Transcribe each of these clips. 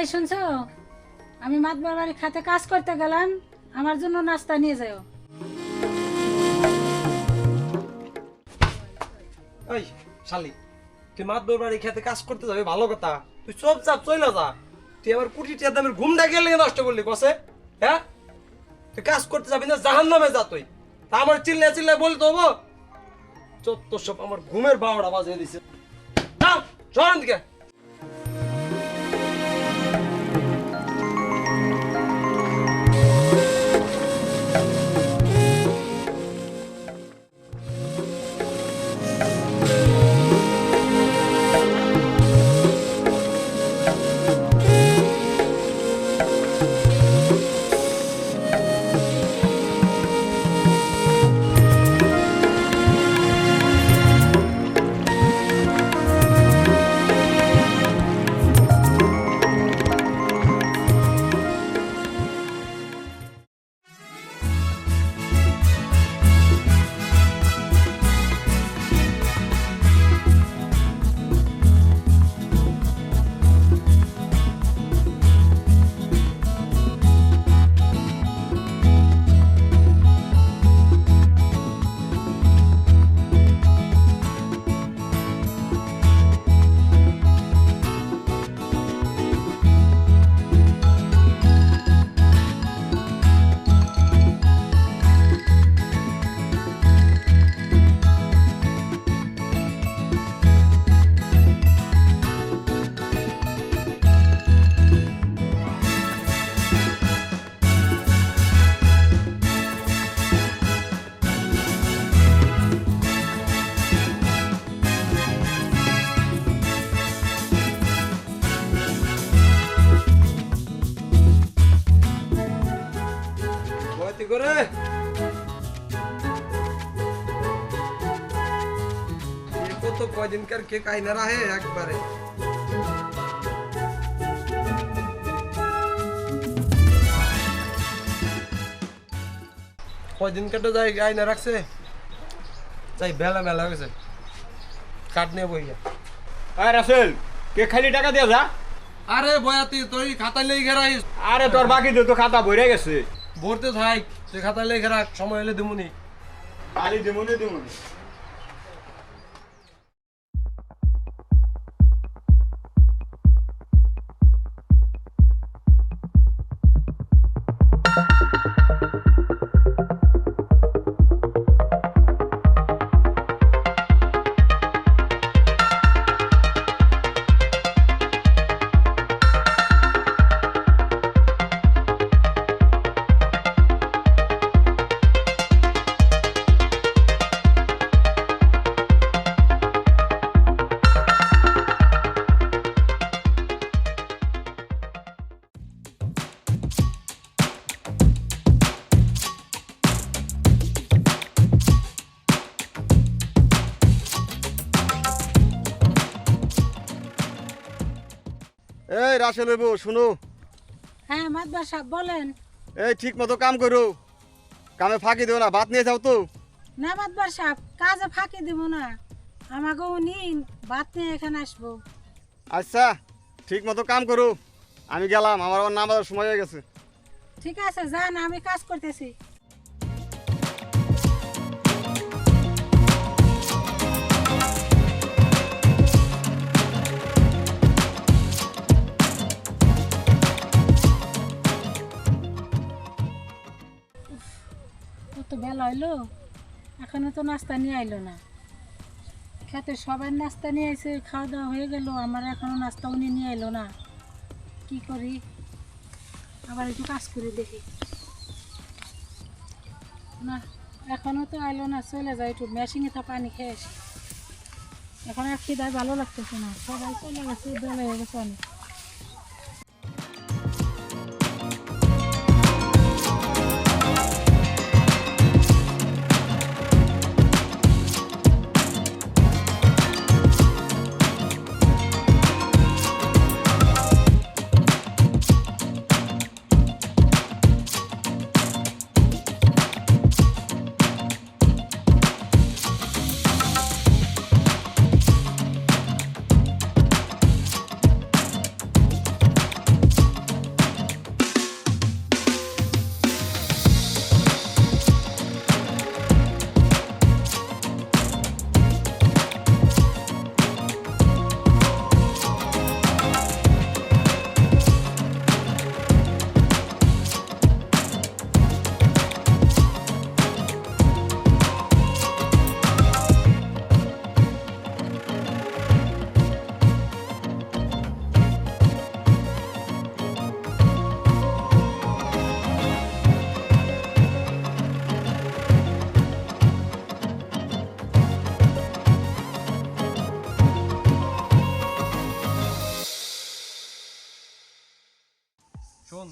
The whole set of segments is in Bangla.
এই শুনছো, আমি মাতবার বাড়ি খাতে কাজ করতে গেলাম, আমার জন্য নাস্তা নিয়ে যাও। এই শালি, তুই মাতবর বাড়ি খেতে কাজ করতে যাবে ভালো কথা, তুই চুপচাপ চলে যা। তুই আবার কোটি টাকা দামের ঘুমটা গেলে নষ্ট করলি কসে, হ্যাঁ? তুই কাজ করতে যাবি না, জাহান্নামে যা তুই। তা আমার চিল্লায় চিল্লায় বলতে হবো? চত্বর সব আমার ঘুমের 12টা বাজিয়ে দিছে। যাও শহরের দিকে। করে কত কয়দিনকার কে কাইনা রাহে একবারে। কয়দিনকার তো যাই আইনা রাখছে, যাই বেলা মেলা হয়েছে, কাঠ নিয়ে বই গা। আরে রাসেল, কে খালি টাকা দিয়া যা। আরে বয়াতি তুই খাতা লেগে ঘেরাইস। আরে তোর বাকি তো খাতা ভরে গেছে। ভরতে থাক, তুই খাতা লেগে রাখ, সময় হলে দিমুনি। খালি দিমুনি দিমুনি। এই রাসেল বাবু শুনো। হ্যাঁ মাতবার সাহেব বলেন। এই ঠিক মতো কাম করো, কামে ফাঁকি দেও না, ভাত নিয়ে যাও তো। না মাতবার সাহেব, কাজে ফাঁকি দিব না, আমাকেও নিন, ভাত নিয়ে এখানে আসবো। আচ্ছা ঠিক মতো কাম করো, আমি গেলাম, আমার আবার নামার সময় হয়ে গেছে। ঠিক আছে যান, আমি কাজ করতেছি। কত বেলা হইলো, এখনো তো নাস্তা নিয়ে আইলো না। খেতে সবাই নাস্তা নিয়ে আইছে, খাওয়া দাওয়া হয়ে গেল, আমার এখনো নাস্তা উনি নিয়ে এলো না। কি করি, আবার একটু কাজ করে দেখি। না এখনো তো আইলো না, চলে যায়, একটু মেশিনে তো পানি খেয়ে আসি। এখন আর খিদায় ভালো লাগতেছে না, সবাই চলে গেছে, বেলা হয়ে গেছে অনেক।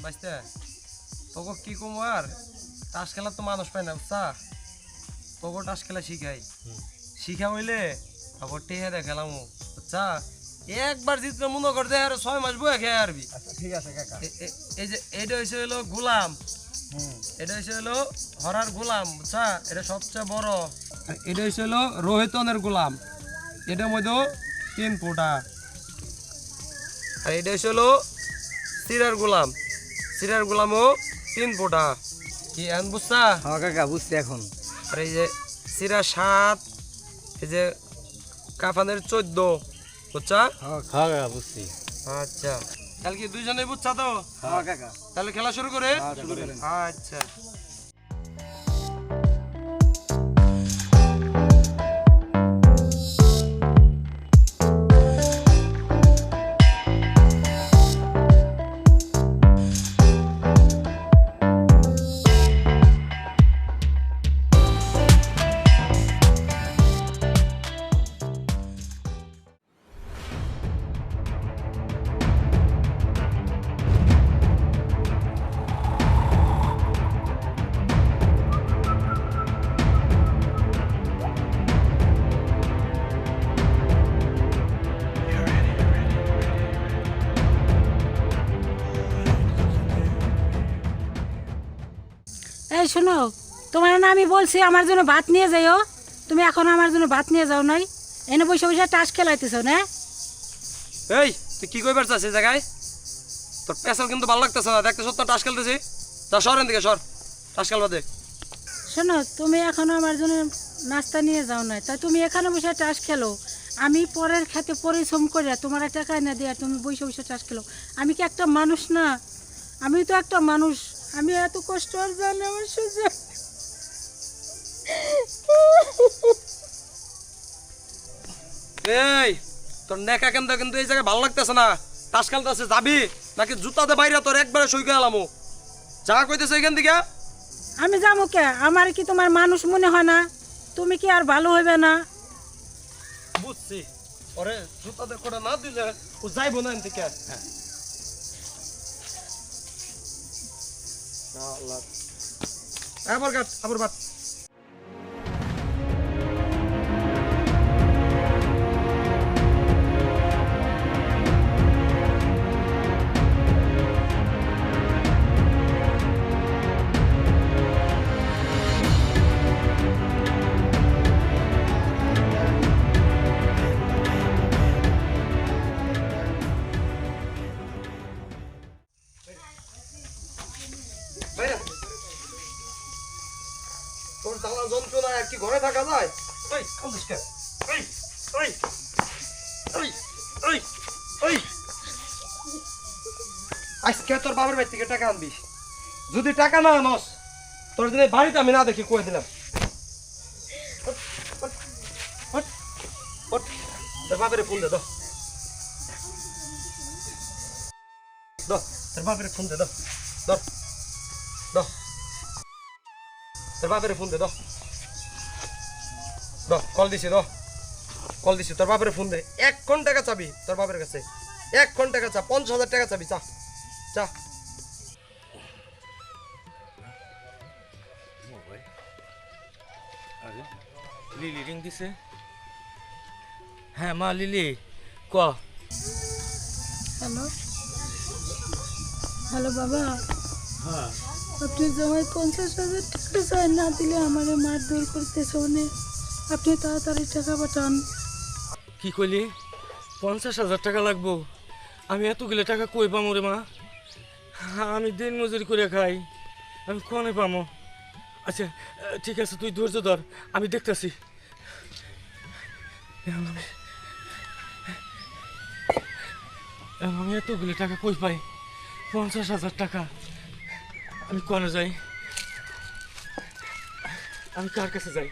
বাইস্তে তোকে কি কমো আর তাস খেলা তো মানুষ পায় না বুঝছা তোকে তাস খেলা শিখাই শিখা হইলে আবার টেহে দে খেলাম বুঝছা একবার জিতলে মনে করতে আর 6 মাস বয়ে খেয়ে আরবি আচ্ছা ঠিক আছে কাকা এই যে এটা হইছে হলো গোলাম এটা হইছে হলো হরার গোলাম বুঝছা এটা সবচেয়ে বড় আর এটা হইছে হলো রোহিতনের গোলাম এটার মধ্যে 3 ফোঁটা আর এটা হইছে হলো সিরার গোলামও 3 ফোঁটা কি এখন বুঝছা হ্যাঁ কাকা বুঝছি এখন আর এই যে সিরা 7 এই যে কাফানের 14 বুঝছা হ্যাঁ কাকা বুঝছি আচ্ছা তাহলে কি দুইজনে বুঝছা তো হ্যাঁ কাকা তাহলে খেলা শুরু করে শুরু করেন আচ্ছা এই শোনো তোমার না আমি বলছি আমার জন্য ভাত নিয়ে যাইও তুমি এখন আমার জন্য ভাত নিয়ে যাও নাই এনে বসে বসে টাস খেলাইতেছো না এই তুই কি কইবার চাস এই জায়গায় তোর পেছাল কিন্তু ভালো লাগতেছে না দেখতে সত্য টাস খেলতেছি যা সর এন দিকে সর টাস খেলবা দে শোনো তুমি এখনো আমার জন্য নাস্তা নিয়ে যাও নাই তাই তুমি এখানে বসে টাস খেলো আমি পরের খেতে পরিশ্রম করে তোমার টাকা না দিয়ে তুমি বসে বসে টাস খেলো আমি কি একটা মানুষ না আমি তো একটা মানুষ আমি এত কষ্ট আর জানি আমার সহ্য এই তোর নেকা কেন্দ্র কিন্তু এই জায়গায় ভালো লাগতেছে না টাস খেলতেছে যাবি নাকি জুতাতে বাইরে তোর একবারে সই করে এলামো যা কইতেছে এখান থেকে আমি যাবো কে আমার কি তোমার মানুষ মনে হয় না তুমি কি আর ভালো হইবে না বুঝছি ওরে জুতাতে করে না দিলে ও যাইবো না এখান থেকে আবার কাট আবার বাট তোর জ্বালা যন্ত্রণা আর কি ঘরে থাকা যায় ওই কান্দিস কেন ওই ওই ওই ওই ওই আজকে তোর বাবার বাড়ি থেকে টাকা আনবিস যদি টাকা না আনস তোর যদি বাড়িতে আমি না দেখি কয়ে দিলাম তোর বাপের ফোন দে তোর বাপের ফোন দে তোর বাপের ফোন দে কল দিছি তোর বাপের ফোন দে 1 কোটি টাকা চাবি তোর বাপের কাছে 1 কোটি টাকা চা 50,000 টাকা চাবি চা চা লিলি রিং দিছে হ্যাঁ মা লিলি ক হ্যালো হ্যালো বাবা আপনি জামাই 50,000 টাকা চাই না দিলে আমারে মারধর করতেছে অনেক আপনি তাড়াতাড়ি টাকা পাঠান কি কইলি 50,000 টাকা লাগবো আমি এতগুলো টাকা কই পামো রে মা আমি দিন মজুরি করে খাই আমি কনে পামো আচ্ছা ঠিক আছে তুই ধৈর্য ধর আমি দেখতেছি আমি এতগুলো টাকা কই পাই 50,000 টাকা আমি কনে যাই আমি কার কাছে যাই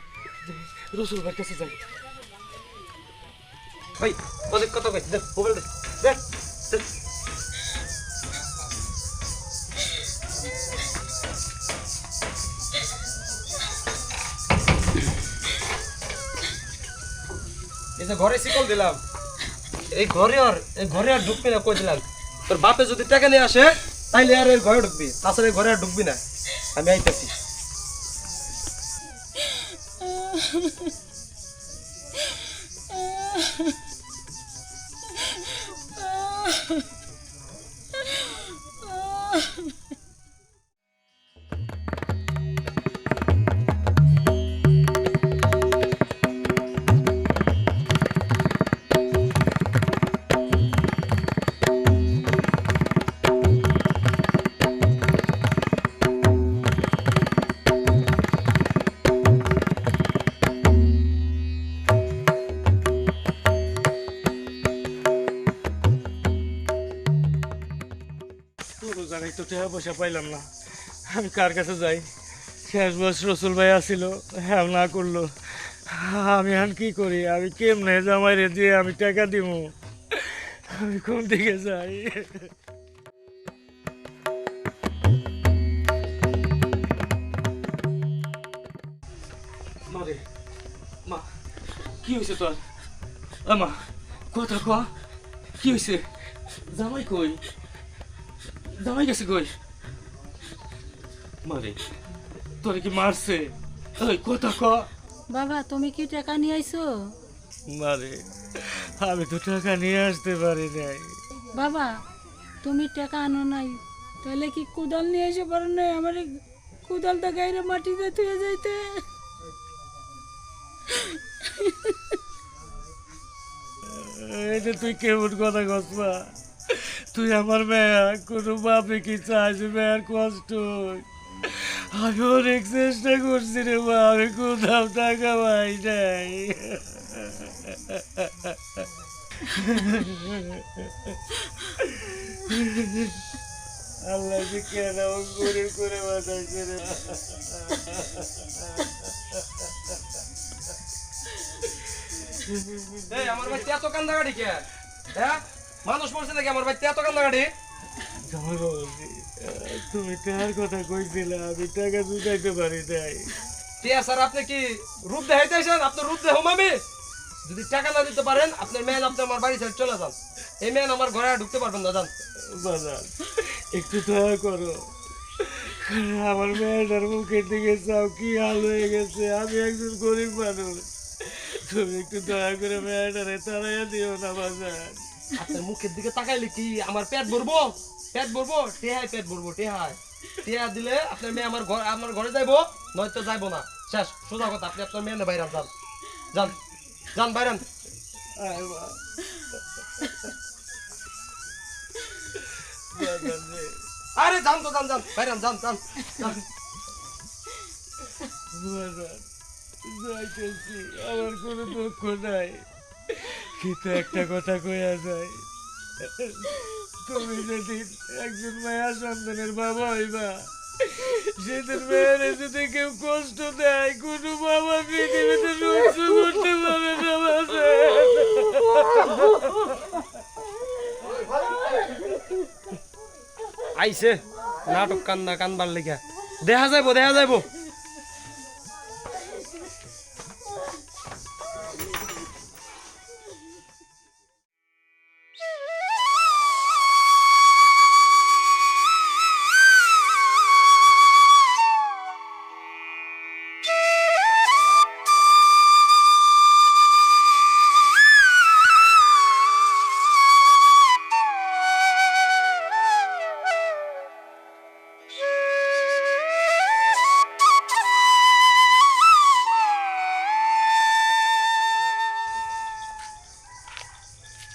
রসুল ভাইয়ের কাছে যাই ভাই অনেক কথা কইছি দে মোবাইল দে দে এই যে ঘরে শিকল দিলাম এই ঘরে আর ঢুকবি না কই দিলাম তোর বাপে যদি টাকা নিয়ে আসে তাইলে আর এর ঘরে ঢুকবি, তাছাড়া এর ঘরে আর ঢুকবি না। আমি আইতেছি। তোরও জানাই তো টাকা পয়সা পাইলাম না, আমি কার কাছে যাই? শেষ বয়স রসুল ভাই আসিল, হ্যাঁ না করলো, আমি এখন কি করি? আমি কেমনে জামাই রে দিয়ে আমি টাকা দিব? আমি কোন দিকে যাই? মারে মা, কি হয়েছে তোর? মা কথা ক, কি হয়েছে? জামাই কই? জামাই গেছে কই? মারে তোরে কি মারছে? ওই কথা ক। বাবা তুমি কি টাকা নিয়ে আইছো? মারে আমি তো টাকা নিয়ে আসতে পারি নাই। বাবা তুমি টাকা আনো নাই, তাহলে কি কোদাল নিয়ে এসে পারো নাই? আমার এই কোদালটা গাইরে মাটিতে থুয়ে যাইতে। এটা তুই কেমন কথা কস মা? তুই আমার মেয়া, কোনো বাপে কি চাইছে মেয়ের কষ্ট? আমি অনেক চেষ্টা করছি রে মা, আমি কোথাও টাকা পাই নাই। আল্লাহ যে কেন গরিব করে বাঁচাইছে রে। এই আমার ভাই এত কান্দাকাটি কে? হ্যাঁ মানুষ পড়ছে নাকি আমার ভাই এত কান্দাকাটি? জামাই বাবাজি, তুমি টাকার কথা কইছিলে, আমি টাকা জুটাইতে পারি নাই। টিয়া স্যার আপনি কি রূপ দেখাইতে আসেন? আপনার রূপ দেহ আমি যদি টাকা না দিতে পারেন আপনার মেয়ে আপনি আমার বাড়ি ছেড়ে চলে যান। এই মেয়ে আমার ঘরে আর ঢুকতে পারবেন না, যান। বাজার একটু দয়া করো, আমার মেয়েটার মুখের দিকে চাও, কি হাল হয়ে গেছে। আমি একজন গরিব মানুষ, তুমি একটু দয়া করে মেয়েটারে তাড়াইয়া দিও না বাজার। আপনার মুখের দিকে তাকাইলে কি আমার পেট ভরবো? পেট ভরবো? টেহাই পেট ভরবো, টেহাই। টেহা দিলে আপনার মেয়ে আমার ঘরে যাইবো, নয়তো যাইবো না। শেষ, সোজা কথা। আপনি আপনার মেয়ে বাইরান যান, যান যান বাইরান। আয় মা। বাজার রে, আরে যান তো, যান যান বাইরান, যান যান যান। বাজার যাইতেছি, আমার কোনো দুঃখ নাই, কিন্তু একটা কথা কইয়া যায়, তুমি যেদিন একজন মায়া সন্তানের বাবা হইবা, সেদিন মেয়েরে যদি কেউ কষ্ট দেয়, কোনো বাবা পৃথিবীতে সহ্য করতে পারে না বাজার। আইছে নাটক কান্না কানবার লেগে। দেখা যাইবো, দেখা যাইবো।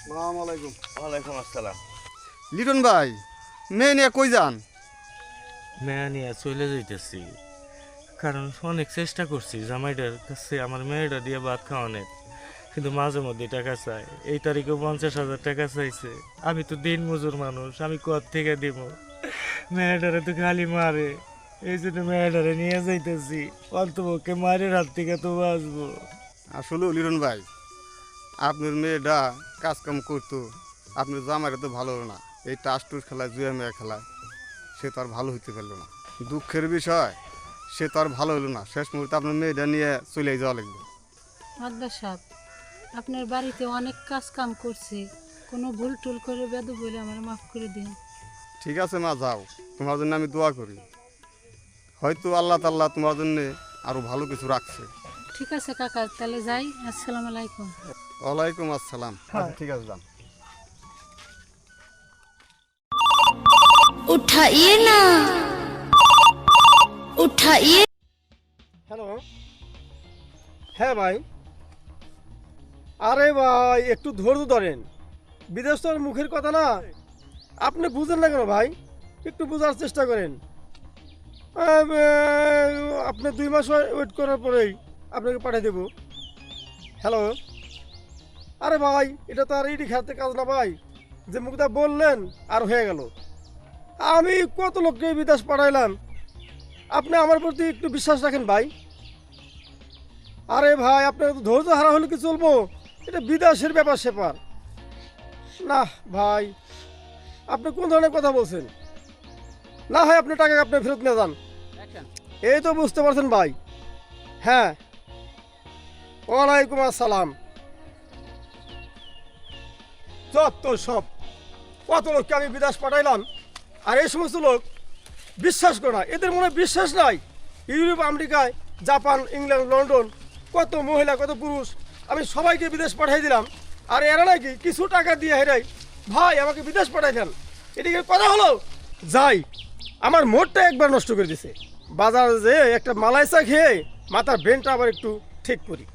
আসসালামু আলাইকুম। ওয়ালাইকুম আসসালাম। লিটন ভাই, মেয়ে নিয়ে কই যান? মেয়া নিয়ে চলে যাইতেছি, কারণ অনেক চেষ্টা করছি জামাইটার কাছে আমার মেয়েটা দিয়ে ভাত খাওয়ানোর, কিন্তু মাঝে মধ্যে টাকা চাই। এই তারিখে 50,000 টাকা চাইছে। আমি তো দিন মজুর মানুষ, আমি কত থেকে দিব? মেয়েটারে তো খালি মারে, এই জন্য মেয়েটারে নিয়ে যাইতেছি, অন্তপক্ষে মারের হাত থেকে তো বাঁচবো। আসলে লিটন ভাই, আপনার মেয়েটা কাজকাম করতো, আপনার জামাইটা তো ভালো হলো না। এই টাস টুস খেলায়, জুয়া মেয়া খেলায় সে তো আর ভালো হইতে পারলো না। দুঃখের বিষয়, সে তো আর ভালো হলো না। শেষ মুহূর্তে আপনার মেয়েটা নিয়ে চলে যাওয়া লাগবে। মাদ্দার সাহেব, আপনার বাড়িতে অনেক কাজ কাম করছি, কোনো ভুল টুল করে বেদু বলে আমার মাফ করে দিন। ঠিক আছে মা, যাও, তোমার জন্য আমি দোয়া করি। হয়তো আল্লাহ তাআলা তোমার জন্য আরো ভালো কিছু রাখছে। ঠিক আছে কাকা, তাহলে যাই। আসসালামু আলাইকুম। ওয়ালাইকুম আসসালাম। হ্যাঁ। আচ্ছা, ঠিক আছে, যান। उठाइए ना, उठाइए। হ্যালো, হ্যাঁ ভাই। আরে ভাই একটু ধৈর্য ধরেন, বিদেশ তো আর মুখের কথা না। আপনি বুঝেন না কেন ভাই? একটু বোঝার চেষ্টা করেন। আপনি 2 মাস ওয়েট করার পরেই আপনাকে পাঠিয়ে দেব। হ্যালো, আরে ভাই এটা তো আর ইডি খাতে কাজ না ভাই, যে মুখটা বললেন আর হয়ে গেল। আমি কত লোককে বিদেশ পাঠাইলাম, আপনি আমার প্রতি একটু বিশ্বাস রাখেন ভাই। আরে ভাই আপনার তো ধৈর্য হারা হলে কি চলবো? এটা বিদেশের ব্যাপার সেপার না ভাই। আপনি কোন ধরনের কথা বলছেন? না হয় আপনি টাকা আপনি ফেরত নিয়ে যান। এই তো বুঝতে পারছেন ভাই। হ্যাঁ, ওয়ালাইকুম আসসালাম। যত সব কত লোককে আমি বিদেশ পাঠাইলাম, আর এই সমস্ত লোক বিশ্বাস করে না। এদের মনে বিশ্বাস নাই। ইউরোপ, আমেরিকায়, জাপান, ইংল্যান্ড, লন্ডন, কত মহিলা কত পুরুষ আমি সবাইকে বিদেশ পাঠাই দিলাম, আর এরা নাকি কিছু টাকা দিয়ে হেরাই ভাই আমাকে বিদেশ পাঠাই দেন। এদিকে কথা হলো যাই, আমার মোটটা একবার নষ্ট করে দিছে। বাজারে যে একটা মালাই চা খেয়ে মাথার ব্রেনটা আবার একটু ঠিক করি।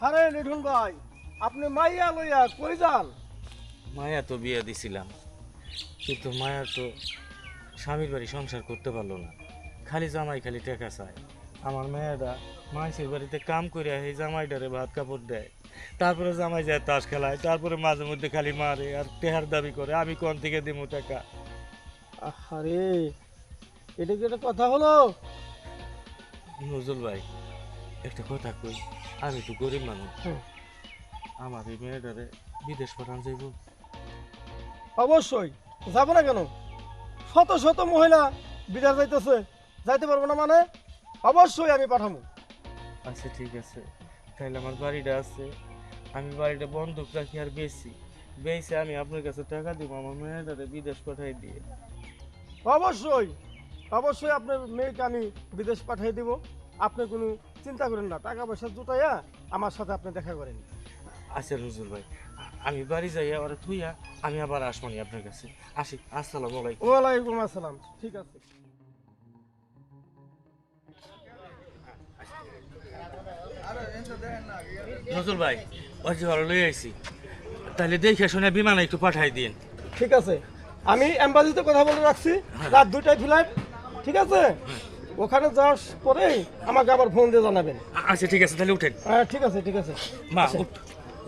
আরে লিঠুন ভাই, আপনি মাইয়া লইয়া কই যান? মায়া তো বিয়ে দিছিলাম, কিন্তু মায়া তো স্বামীর বাড়ি সংসার করতে পারলো না, খালি জামাই খালি টাকা চায়। আমার মেয়েটা মাইসের বাড়িতে কাম করে এই জামাইটারে ভাত কাপড় দেয়, তারপরে জামাই যায় তাস খেলায়, তারপরে মাঝে মধ্যে খালি মারে আর টেহার দাবি করে। আমি কোন থেকে দিব টাকা? আরে এটা কি একটা কথা হলো? নজরুল ভাই একটা কথা কই, আমি তো গরিব মানুষ, হুম। আমার এই মেয়েটারে বিদেশ পাঠান যাইব? অবশ্যই যাবো না কেন? শত শত মহিলা বিদেশ যাইতেছে, যাইতে পারবো না মানে? অবশ্যই আমি পাঠাবো। আচ্ছা ঠিক আছে, তাহলে আমার বাড়িটা আছে, আমি বাড়িটা বন্ধক রাখি আর বেশি আমি আপনার কাছে টাকা দিব আমার মেয়েটারে বিদেশ পাঠাই দিয়ে। অবশ্যই অবশ্যই আপনার মেয়েকে আমি বিদেশ পাঠিয়ে দিব। আপনি কোনো চিন্তা করেন না, টাকা পয়সা জুটাইয়া আমার সাথে আপনি দেখা করেন। আচ্ছা নজরুল ভাই, আমি বাড়ি যাই ওরা থুইয়া আমি আবার আসমানি আপনার কাছে। আসি, আসসালামু আলাইকুম। ওয়ালাইকুম আসসালাম। ঠিক আছে। নজরুল ভাই ওই যে ওরা লই আইছি, তাহলে দেখে শুনে বিমানে একটু পাঠাই দিন। ঠিক আছে, আমি এম্বাসিতে কথা বলে রাখছি, রাত 2টায় ফ্লাইট। ঠিক আছে, ওখানে যাওয়ার পরে আমাকে আবার ফোন দিয়ে জানাবেন। আচ্ছা ঠিক আছে, তাহলে উঠেন। হ্যাঁ ঠিক আছে, ঠিক আছে। মা উঠ,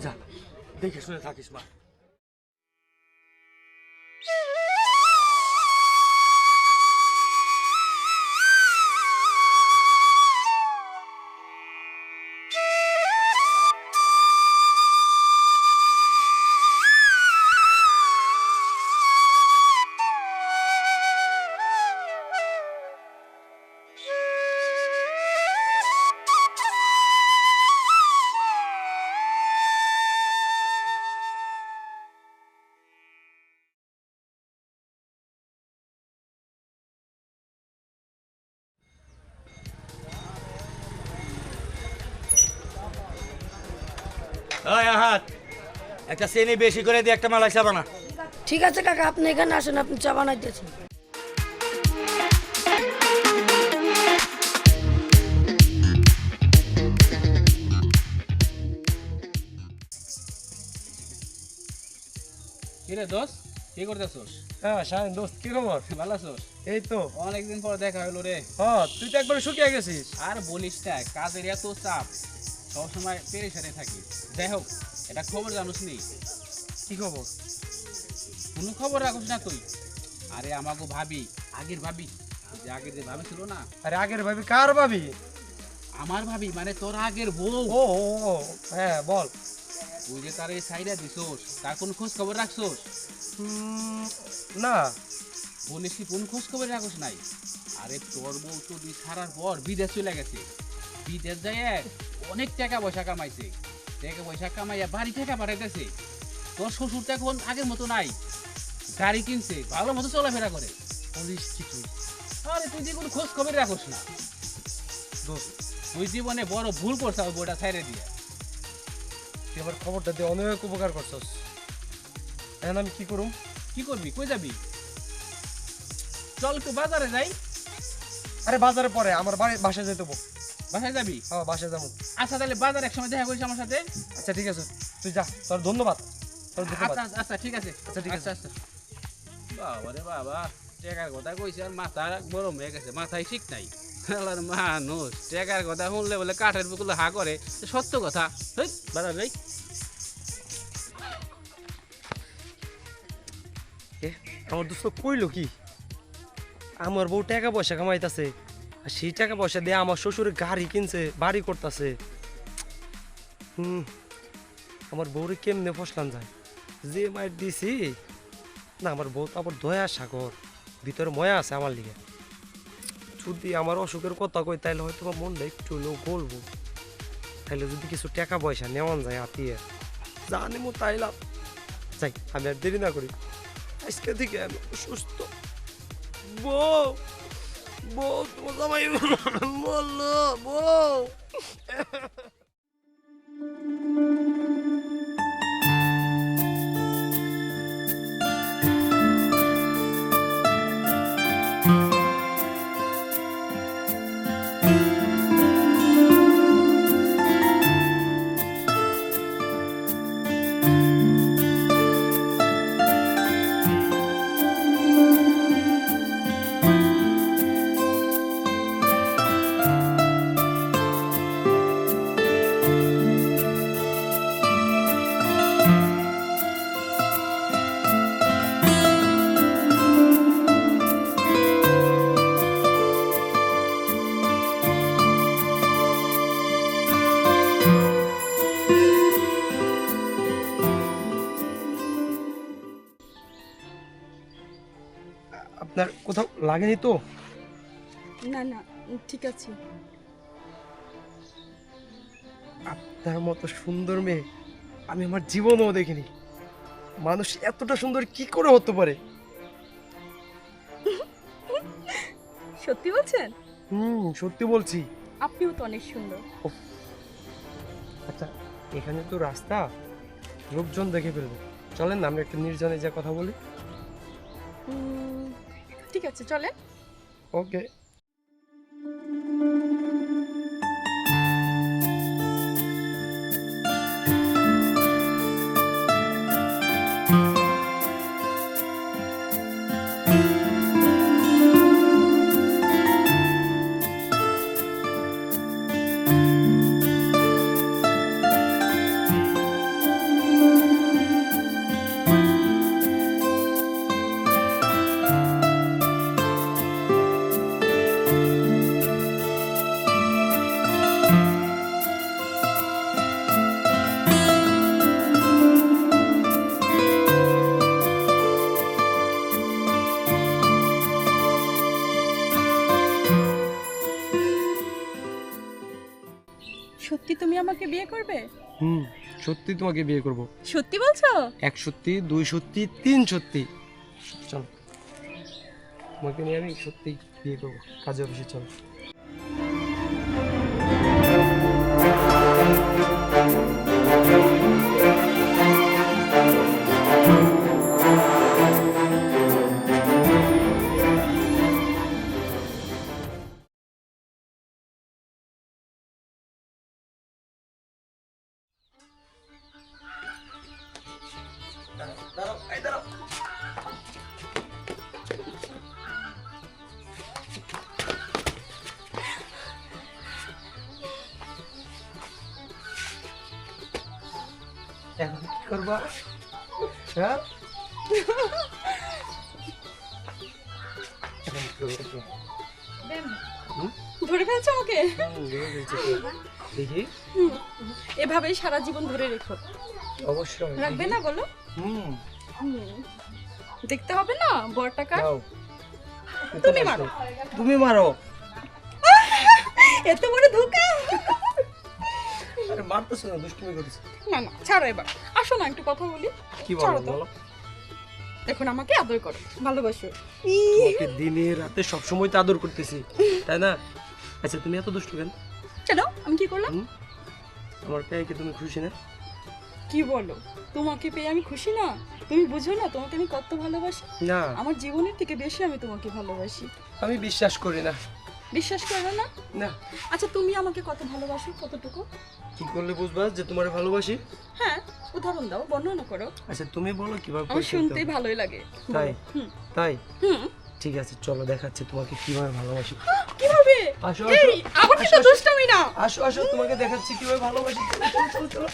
যা দেখে শুনে থাকিস মা। ওই আহাত, একটা চেনি বেশি করে দিয়ে একটা মালাই চা বানা। ঠিক আছে কাকা, আপনি এখানে আসেন, আপনি চা বানাইতেছেন। কিরে দোস্ত, কি করতেছস? হ্যাঁ শাহিন দোস্ত, কি খবর? ভালো আছোস? এই তো। অনেকদিন পর দেখা হলো রে। হ্যাঁ তুই তো একবার শুকিয়ে গেছিস। আর বলিস না, কাজের এত চাপ, সবসময় পেরেশানে থাকি। যাই হোক, এটা খবর জানোস নি? কি খবর? কোনো খবর রাখোস না তুই? আরে আমাকে ভাবি, আগের ভাবি, ওই যে আগের যে ভাবি ছিল না, আরে আগের ভাবি কার ভাবি? আমার ভাবি মানে তোর আগের বউ। ও ও ও, হ্যাঁ বল। তুই যে তার এই সাইডা দিছোস, তার কোন খোঁজ খবর রাখছোস? না। বলিস কি কোন খোঁজ খবর রাখোস নাই? আরে তোর বউ তো তুই ছাড়ার পর বিদেশ চলে গেছে। বিদেশ যায় অনেক টাকা পয়সা কামাইছে, টাকা পয়সা কামাইয়া বাড়ি টাকা পাঠাইতেছে। তোর শ্বশুর তো এখন আগের মতো নাই, গাড়ি কিনছে, ভালো মতো চলাফেরা করে। বলিস কি তুই? আরে তুই যে কোনো খোঁজ খবর রাখোস না। দোস্ত, তুই জীবনে বড় ভুল করছ ওই বইটা ছেড়ে দিয়ে। তুই আমার খবরটা দিয়ে অনেক উপকার করছস। এখন আমি কি করুম? কি করবি, কই যাবি? চল একটু বাজারে যাই। আরে বাজারে পরে আমার বাসায় যেতে হবো। বাসায় যাবি? হ্যাঁ, বাসায় যাবো। আচ্ছা তাহলে বাজার এক সময় দেখা করিস আমার সাথে। আচ্ছা ঠিক আছে, তুই যা। তোর ধন্যবাদ। তোর ধন্যবাদ। আচ্ছা আচ্ছা ঠিক আছে। আচ্ছা, ঠিক আছে। আচ্ছা বাবা রে বাবা, টাকার কথা কইছে আর মাথা গরম হয়ে গেছে, মাথায় ঠিক নাই। আল্লাহর মানুষ টাকার কথা শুনলে বলে কাঠের বুকুলে হা করে, সত্য কথা। হেই বাজার যাই। আমার দোস্ত কইলো কি? আমার বউ টাকা পয়সা কামাইতাছে, আর সেই টাকা পয়সা দিয়ে আমার শ্বশুরে গাড়ি কিনছে, বাড়ি করতেছে। আমার বউরে কেমনে ফসলান যায়? যে মাইর দিছি না, আমার বউ তো আবার দয়া সাগর, ভিতরে ময়া আছে আমার লিগে। যদি আমার অসুখের কথা কই তাইলে হয়তো আমার মনটা একটু হলেও গলবো। তাইলে যদি কিছু টাকা পয়সা নেওয়ান যায় হাতিয়ে, জানি মো তাইলাম। যাই, আমি আর দেরি না করি, আজকে থেকে আমি সুস্থ। বউ, বউ, তোমার জামাই বললো বউ। আপনার কোথাও লাগেনি তো? না না, ঠিক আছে। আপনার মতো সুন্দর মেয়ে আমি আমার জীবনেও দেখিনি। মানুষ এতটা সুন্দর কি করে হতে পারে? সত্যি বলছেন? সত্যি বলছি। আপনিও তো অনেক সুন্দর। আচ্ছা, এখানে তো রাস্তা, লোকজন দেখে ফেলবে। চলেন না আমরা একটু নির্জনে যা কথা বলি। ঠিক আছে, চলেন। ওকে। সত্যি তুমি আমাকে বিয়ে করবে? সত্যি তোমাকে বিয়ে করব। সত্যি বলছো? 1 সত্যি, 2 সত্যি, 3 সত্যি। চল, তোমাকে নিয়ে আমি সত্যি বিয়ে করবো। কাজে অফিসে চল। দাঁড়াও, এই দাঁড়াও। এখন কি করবা? হ্যাঁ, ধরে ফেলছো আমাকে? দেখি। এভাবেই সারা জীবন ধরে রেখো। অবশ্যই রাখবে না বলো? দেখতে হবে না বড়টা কার? তুমি মারো। তুমি মারো। এত বড় ধোকা। আরে মারতেছ না, দুষ্টুমি করেছি। না না ছাড়ো এবার, আসো না একটু কথা বলি। কি ছাড়ো বলো তো। বলো? এখন আমাকে আদর করো, ভালোবাসো। তোমাকে দিনে রাতে সব সময় তো আদর করতেছি, তাই না? আচ্ছা তুমি এত দুষ্টু কেন? কেন, আমি কি করলাম? আমার পেয়ে কি তুমি খুশি না? কি বলো, তোমাকে পেয়ে আমি খুশি না? তুমি বুঝো না তোমাকে আমি কত ভালোবাসি? না, আমার জীবনের থেকে বেশি আমি তোমাকে ভালোবাসি। আমি বিশ্বাস করি না। বিশ্বাস করো না? না। আচ্ছা তুমি আমাকে কত ভালোবাসো, কতটুকু? কি করলে বুঝবা যে তোমার ভালোবাসি? হ্যাঁ, উদাহরণ দাও, বর্ণনা করো। আচ্ছা তুমি বলো কিভাবে আমার পরিচয় শুনতেই দাও? ভালোই লাগে। তাই? হুম তাই? হুম। ঠিক আছে চলো দেখাচ্ছি তোমাকে কিভাবে ভালোবাসি। কিভাবে? আসো এই আসো আবার কিন্তু দুষ্টামি না। আসো আসো তোমাকে দেখাচ্ছি কিভাবে ভালোবাসি। চলো চলো চলো।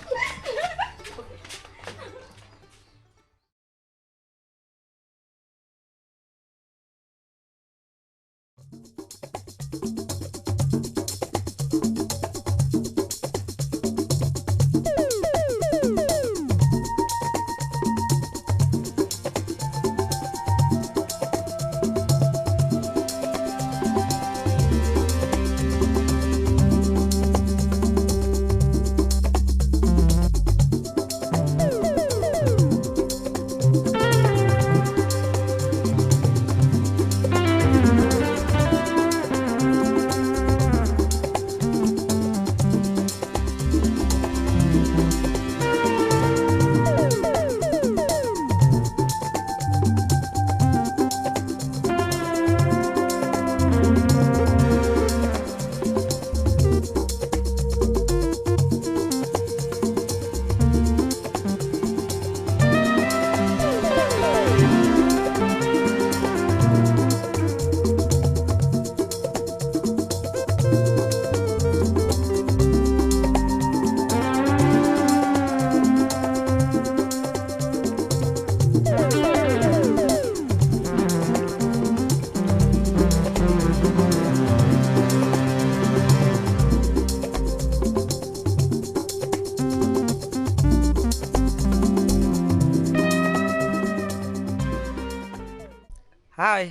হাই।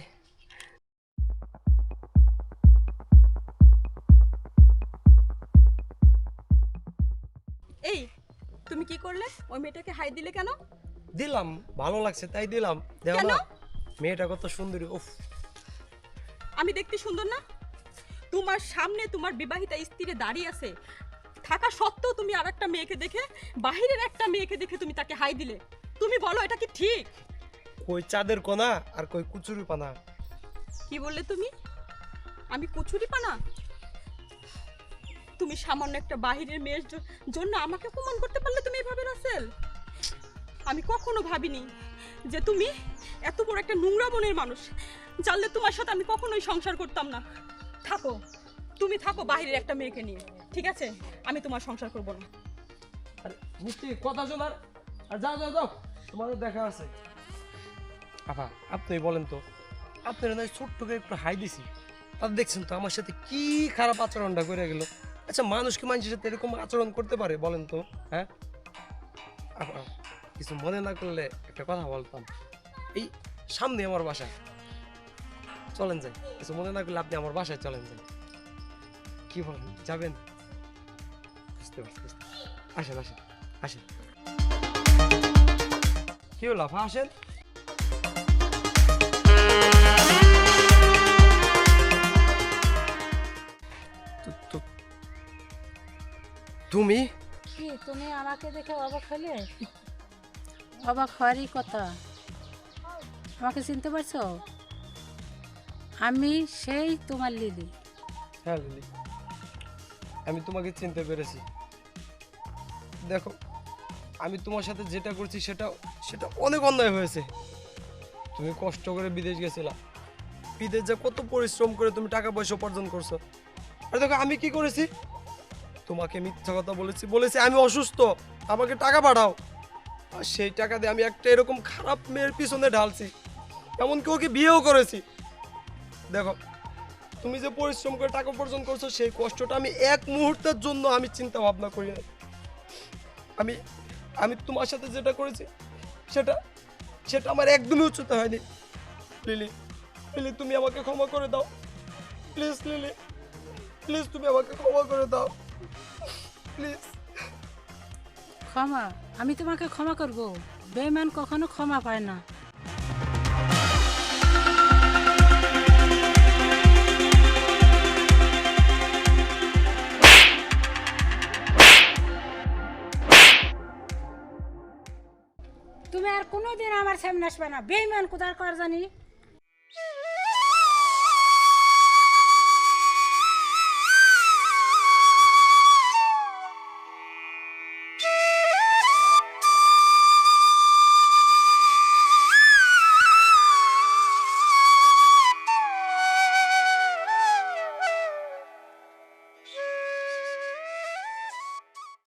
এই তুমি কি করলে, ওই মেয়েটাকে হাই দিলে কেন? দিলাম, ভালো লাগছে তাই দিলাম। দেখো কেন? না মেয়েটা কত সুন্দরী। উফ, আমি দেখতে সুন্দর না? তোমার সামনে তোমার বিবাহিতা স্ত্রী দাঁড়িয়ে আছে, থাকা সত্ত্বেও তুমি আরেকটা মেয়েকে দেখে, বাহিরের একটা মেয়েকে দেখে তুমি তাকে হাই দিলে। তুমি বলো এটা কি ঠিক? কই চাঁদের কোনা আর কই কুচুরি পানা। কি বললে তুমি? আমি কুচুরি পানা? তুমি সামান্য একটা বাহিরের মেয়ের জন্য আমাকে অপমান করতে পারলে তুমি এভাবে রাসেল? আমি কখনো ভাবিনি যে তুমি এত বড় একটা নোংরা মনের মানুষ। জানলে তোমার সাথে আমি কখনোই সংসার করতাম না। থাকো, তুমি থাকো বাহিরের একটা মেয়েকে নিয়ে, ঠিক আছে? আমি তোমার সংসার করব না। আর মিষ্টি কথা শোনার, আর যাও যাও যাও, তোমারও দেখা আছে। আপা আপনি বলেন তো, আপনার নয় ছোট্ট করে একটু হাই দিছি, তাদের দেখছেন তো আমার সাথে কি খারাপ আচরণটা করে গেল। আচ্ছা মানুষ কি মানুষের সাথে এরকম আচরণ করতে পারে বলেন তো? হ্যাঁ আপা কিছু মনে না করলে একটা কথা বলতাম। এই সামনে আমার বাসা, চলেন যাই। কিছু মনে না করলে আপনি আমার বাসায় চলেন যাই। কি বলেন, যাবেন? বুঝতে পারছি বুঝতে পারছি। আসেন আসেন আসেন। কি হলো আপা, আসেন। তুমি কি তুমি আমাকে দেখে অবাক হলে? অবাক হওয়ারই কথা। আমাকে চিনতে পারছো? আমি সেই তোমার লিলি। হ্যাঁ লিলি, আমি তোমাকে চিনতে পেরেছি। দেখো আমি তোমার সাথে যেটা করছি সেটা সেটা অনেক অন্যায় হয়েছে। তুমি কষ্ট করে বিদেশ গেছিলা, বিদেশ যা কত পরিশ্রম করে তুমি টাকা পয়সা উপার্জন করছো। আর দেখো আমি কি করেছি, তোমাকে মিথ্যা কথা বলেছি আমি অসুস্থ, আমাকে টাকা পাঠাও। আর সেই টাকা দিয়ে আমি একটা এরকম খারাপ মেয়ের পিছনে ঢালছি, এমনকি ওকে বিয়েও করেছি। দেখো তুমি যে পরিশ্রম করে টাকা উপার্জন করছো সেই কষ্টটা আমি এক মুহূর্তের জন্য আমি চিন্তা ভাবনা করি না। আমি আমি তোমার সাথে যেটা করেছি সেটা সেটা আমার একদমই উচিত হয়নি। লিলি লিলি তুমি আমাকে ক্ষমা করে দাও প্লিজ। লিলি প্লিজ তুমি আমাকে ক্ষমা করে দাও প্লিজ। ক্ষমা? আমি তোমাকে ক্ষমা করব? বেঈমান কখনো ক্ষমা পায় না। তুমি আর কোনোদিন আমার সামনে আসবে না, বেঈমান কোথার কর জানি।